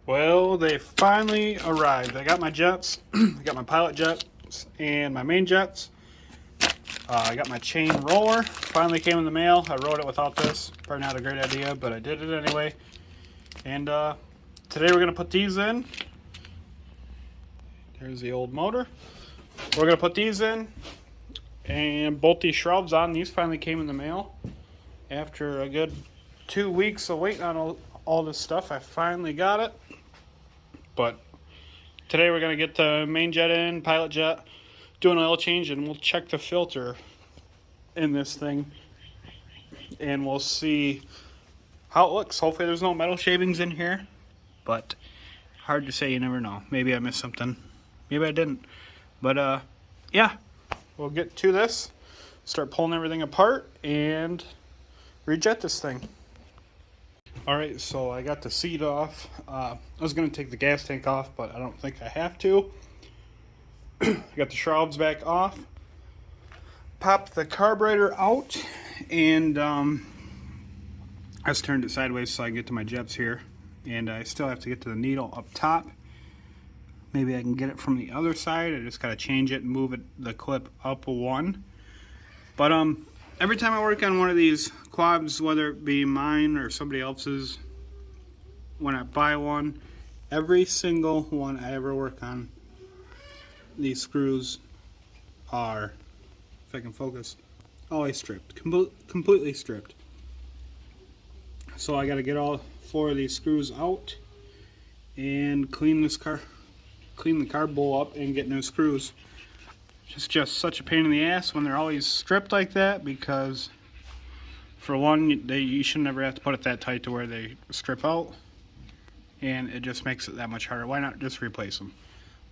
Well, they finally arrived. I got my jets, I got my pilot jets and my main jets. I got my chain roller. Finally came in the mail. I rode it without this. Probably not a great idea, but I did it anyway. And today we're going to put these in. There's the old motor. We're going to put these in and bolt these shrouds on. These finally came in the mail. After a good 2 weeks of waiting on all this stuff, I finally got it. But today we're going to get the main jet in, pilot jet, do an oil change, and we'll check the filter in this thing. And we'll see how it looks. Hopefully there's no metal shavings in here. But hard to say, you never know. Maybe I missed something. Maybe I didn't. But yeah, we'll get to this, start pulling everything apart, and rejet this thing. Alright, so I got the seat off. I was going to take the gas tank off, but I don't think I have to. I got the shrouds back off. Pop the carburetor out, and I just turned it sideways so I can get to my jets here. And I still have to get to the needle up top. Maybe I can get it from the other side. I just got to change it and move it, the clip up one. But every time I work on one of these quads, whether it be mine or somebody else's, when I buy one, every single one I ever work on, these screws are, if I can focus, always stripped, completely stripped. So I got to get all 4 of these screws out and clean the carb bowl up and get new screws. It's just such a pain in the ass when they're always stripped like that, because for one, you should never have to put it that tight to where they strip out, and it just makes it that much harder. Why not just replace them?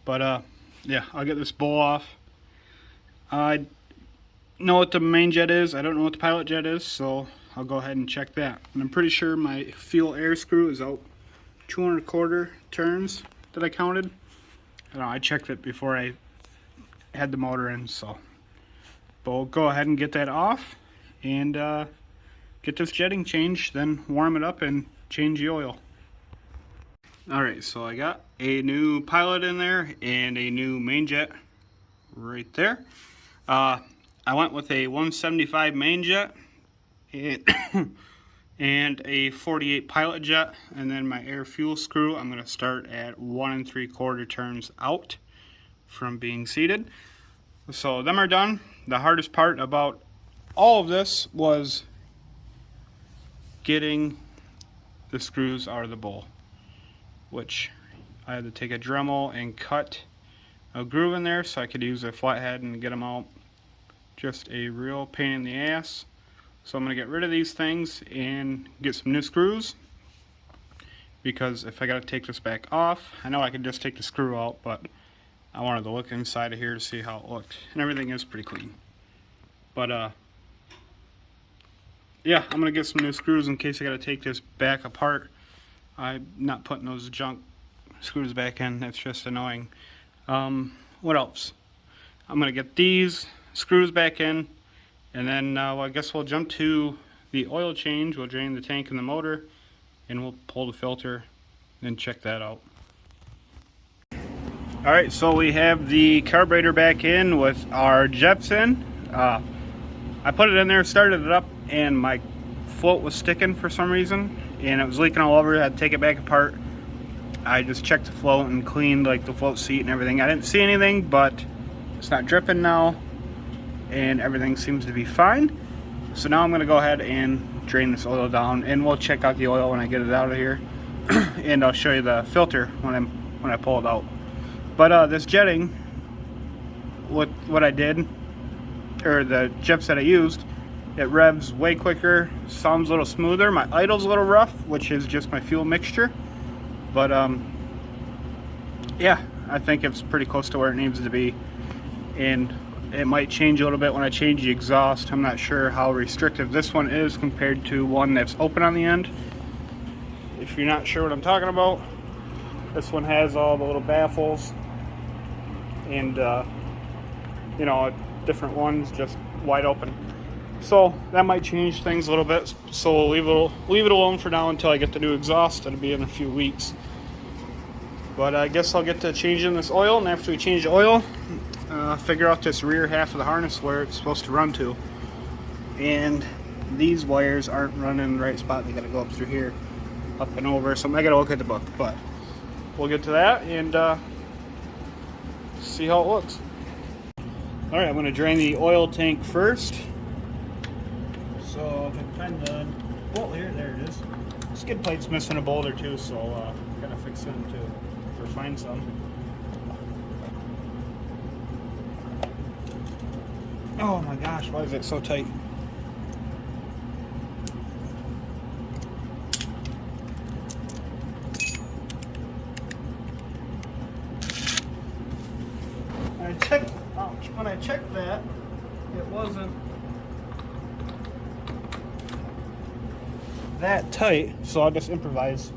But yeah, I'll get this bowl off. I know what the main jet is. I don't know what the pilot jet is, so I'll go ahead and check that. And I'm pretty sure my fuel air screw is out 2¼ turns that I counted. I don't know, I checked it before I had the motor in, so. But we'll go ahead and get that off and get this jetting changed, then warm it up and change the oil. Alright, so I got a new pilot in there and a new main jet right there. I went with a 175 main jet and a 48 pilot jet, and then my air fuel screw I'm going to start at 1 3/4 turns out from being seated. So them are done. The hardest part about all of this was getting the screws out of the bowl, which I had to take a Dremel and cut a groove in there so I could use a flathead and get them out. Just a real pain in the ass. So I'm going to get rid of these things and get some new screws, because if I got to take this back off, I know I could just take the screw out, but I wanted to look inside of here to see how it looked, and everything is pretty clean. But yeah, I'm going to get some new screws in case I got to take this back apart. I'm not putting those junk screws back in. That's just annoying. What else? I'm going to get these screws back in, and then well, I guess we'll jump to the oil change. We'll drain the tank and the motor, and we'll pull the filter and check that out. Alright, so we have the carburetor back in with our jets in. I put it in there, started it up, and my float was sticking for some reason, and it was leaking all over. I had to take it back apart. I just checked the float and cleaned like the float seat and everything. I didn't see anything, but it's not dripping now, and everything seems to be fine. So now I'm going to go ahead and drain this oil down, and we'll check out the oil when I get it out of here. And I'll show you the filter when I pull it out. But this jetting, what I did, or the jets that I used, it revs way quicker, sounds a little smoother. My idle's a little rough, which is just my fuel mixture. But yeah, I think it's pretty close to where it needs to be. And it might change a little bit when I change the exhaust. I'm not sure how restrictive this one is compared to one that's open on the end. If you're not sure what I'm talking about, this one has all the little baffles, and you know, different ones just wide open. So that might change things a little bit. So we'll leave it alone for now until I get the new exhaust. It'll be in a few weeks. But I guess I'll get to changing this oil, and after we change the oil, figure out this rear half of the harness where it's supposed to run to. And these wires aren't running in the right spot. They gotta go up through here, up and over. So I gotta look at the book, but we'll get to that and see how it looks. All right, I'm gonna drain the oil tank first. So if I can find the bolt here, there it is. Skid plate's missing a bolt or two, so gotta fix them too, or find some. Oh my gosh, why is it so tight? When I checked that, it wasn't that tight, so I'll just improvise.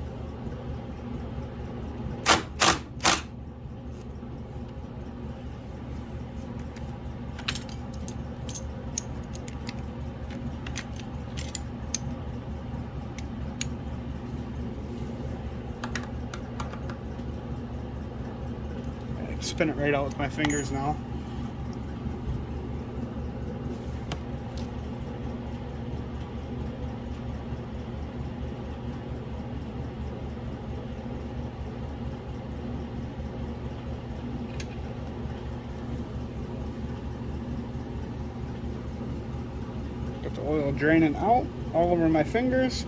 I spin it right out with my fingers now. Got the oil draining out all over my fingers.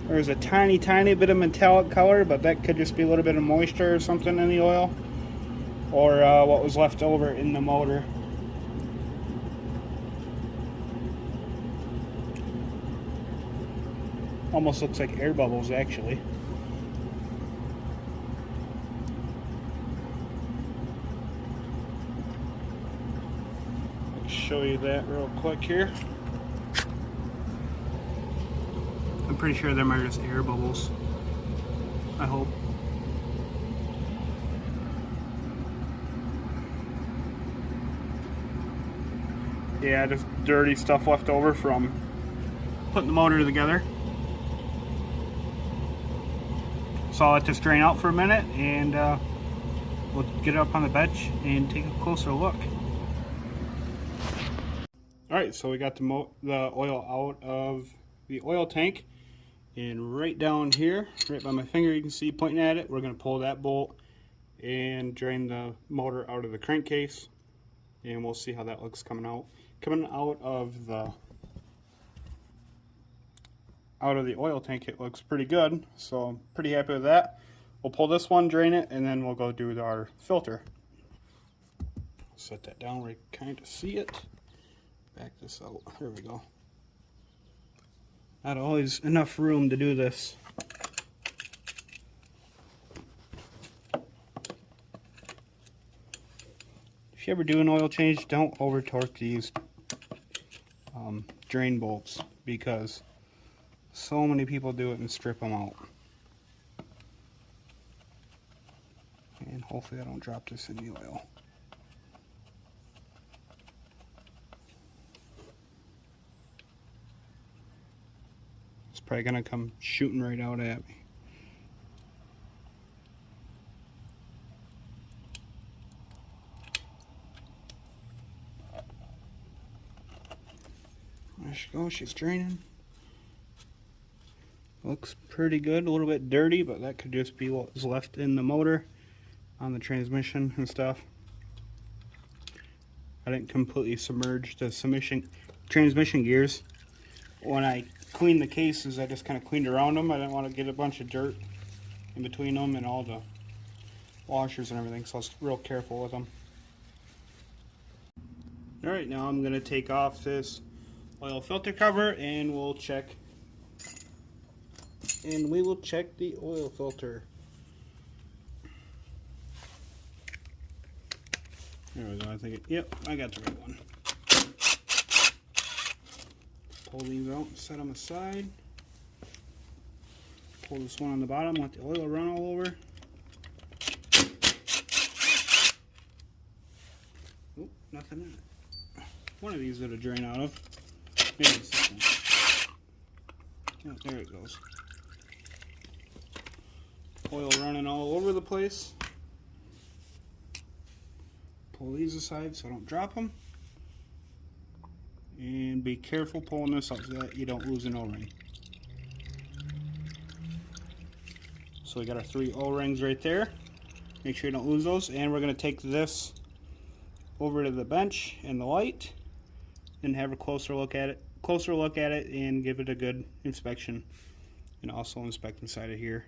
There's a tiny bit of metallic color, but that could just be a little bit of moisture or something in the oil, or what was left over in the motor. Almost looks like air bubbles, actually. Show you that real quick here. I'm pretty sure them are just air bubbles. I hope. Yeah, just dirty stuff left over from putting the motor together. So I'll let this drain out for a minute, and we'll get it up on the bench and take a closer look. Alright, so we got the oil out of the oil tank, and right down here, right by my finger, you can see pointing at it, we're going to pull that bolt and drain the motor out of the crankcase, and we'll see how that looks coming out. Coming out of the oil tank, it looks pretty good, so I'm pretty happy with that. We'll pull this one, drain it, and then we'll go do our filter. Set that down where you kind of see it. Back this out. There we go. Not always enough room to do this. If you ever do an oil change, don't over torque these drain bolts, because so many people do it and strip them out. And hopefully I don't drop this in the oil. It's probably gonna come shooting right out at me. There she goes, she's draining. Looks pretty good, a little bit dirty, but that could just be what was left in the motor on the transmission and stuff. I didn't completely submerge the transmission gears. When I cleaned the cases, I just kind of cleaned around them. I didn't want to get a bunch of dirt in between them and all the washers and everything, so I was real careful with them. Alright, now I'm going to take off this oil filter cover, and we will check the oil filter. There we go. I think yep, I got the right one. Pull these out and set them aside. Pull this one on the bottom, let the oil run all over. Oop, nothing in it. One of these that'll drain out of. Maybe this one. Oh, there it goes. Oil running all over the place. Pull these aside so I don't drop them. And be careful pulling this up so that you don't lose an O-ring. So we got our 3 O-rings right there. Make sure you don't lose those. And we're going to take this over to the bench and the light and have a closer look at it. And give it a good inspection. And also inspect inside of here.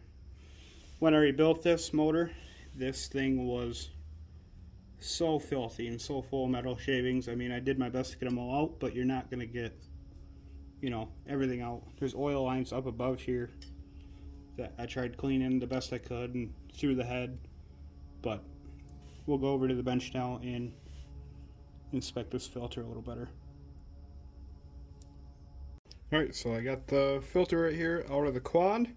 When I rebuilt this motor, this thing was so filthy and so full of metal shavings. I mean, I did my best to get them all out, but you're not going to get, you know, everything out. There's oil lines up above here that I tried cleaning the best I could and through the head. But we'll go over to the bench now and inspect this filter a little better. Alright, so I got the filter right here out of the quad.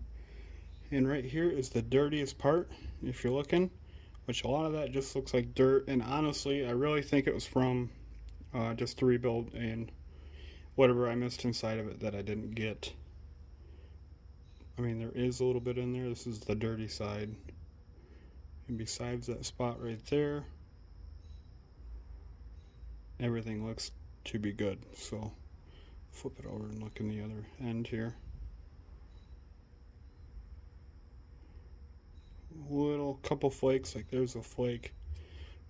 And right here is the dirtiest part, if you're looking, which a lot of that just looks like dirt. And honestly, I really think it was from just the rebuild and whatever I missed inside of it that I didn't get. I mean, there is a little bit in there. This is the dirty side. And besides that spot right there, everything looks to be good. So flip it over and look in the other end here. Little couple flakes, like there's a flake,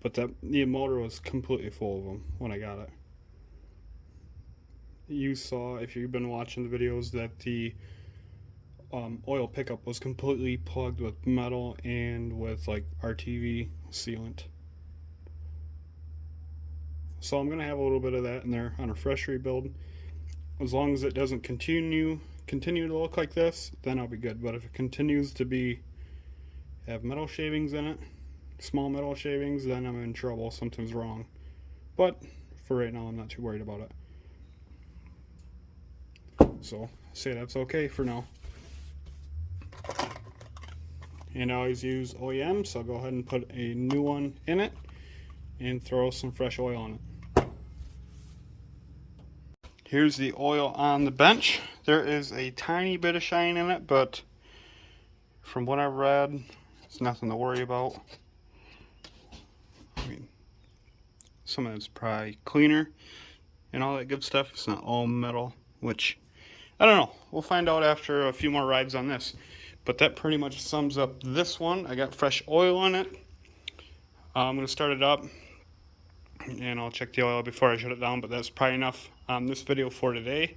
but the motor was completely full of them when I got it. You saw, if you've been watching the videos, that the oil pickup was completely plugged with metal and with like RTV sealant. So I'm gonna have a little bit of that in there on a fresh rebuild. As long as it doesn't continue to look like this, then I'll be good. But if it continues to have metal shavings in it, small metal shavings, then I'm in trouble. Something's wrong. But for right now, I'm not too worried about it. So say that's okay for now. And I always use OEM, so I'll go ahead and put a new one in it and throw some fresh oil on it. Here's the oil on the bench. There is a tiny bit of shine in it, but from what I've read, it's nothing to worry about. I mean, some of it's probably cleaner and all that good stuff. It's not all metal, which, I don't know. We'll find out after a few more rides on this. But that pretty much sums up this one. I got fresh oil on it. I'm going to start it up, and I'll check the oil before I shut it down, but that's probably enough on this video for today.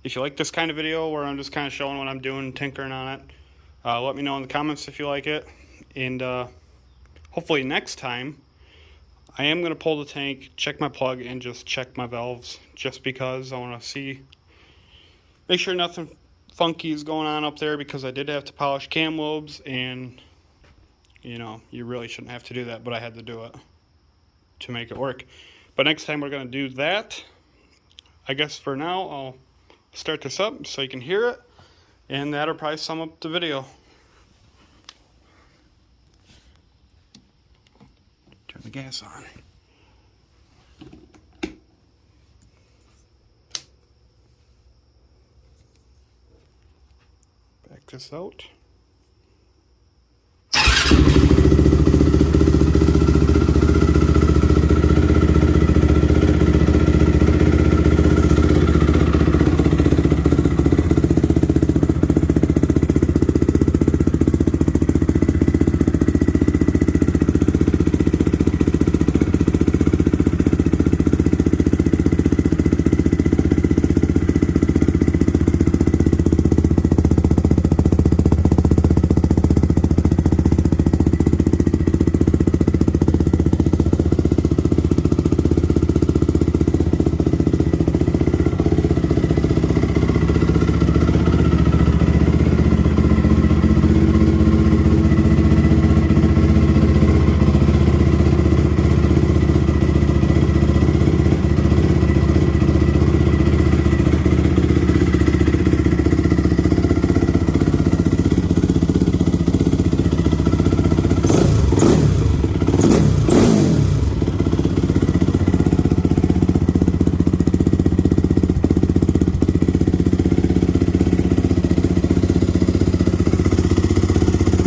If you like this kind of video where I'm just kind of showing what I'm doing, tinkering on it, let me know in the comments if you like it. And hopefully next time I am going to pull the tank, check my plug, and just check my valves, just because I want to make sure nothing funky is going on up there, because I did have to polish cam lobes, and you know, you really shouldn't have to do that, but I had to do it to make it work. But next time we're going to do that. I guess for now I'll start this up so you can hear it, and that'll probably sum up the video. Turn the gas on. Back this out.